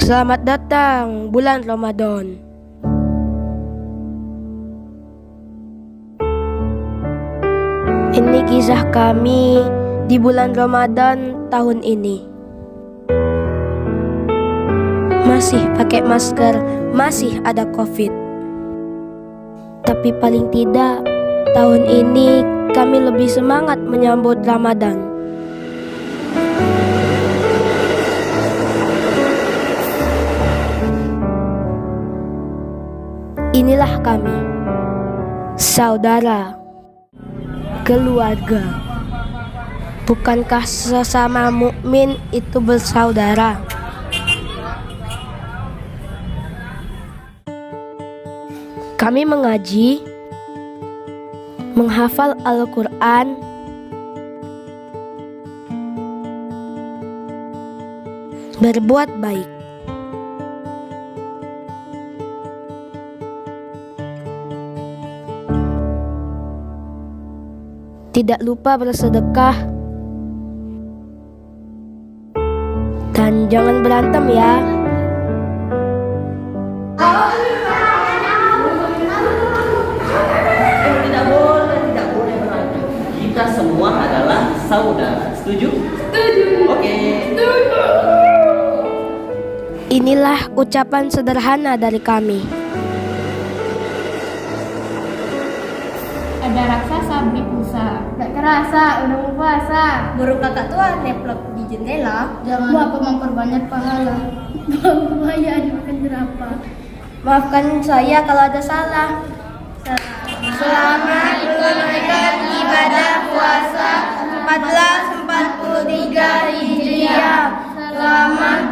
Selamat datang bulan Ramadan. Ini kisah kami di bulan Ramadan tahun ini. Masih pakai masker, masih ada COVID. Tapi paling tidak, tahun ini kami lebih semangat menyambut Ramadan. Inilah kami, saudara, keluarga. Bukankah sesama mukmin itu bersaudara? Kami mengaji, menghafal Al-Quran, berbuat baik. Tidak lupa bersedekah. Dan jangan berantem ya. Tidak boleh berantem. Kita semua adalah saudara. Setuju? Setuju. Oke. Setuju. Inilah ucapan sederhana dari kami. Ada raksasa beli pulsa. Gak kerasa, udah mau puasa. Burung kakak tua neplok di jendela. Jangan lupa memperbanyak pahala. Bahaya dimakan jerapah. Maafkan saya kalau ada salah. Selamat menunaikan ibadah puasa 1443 Hijriah. Selamat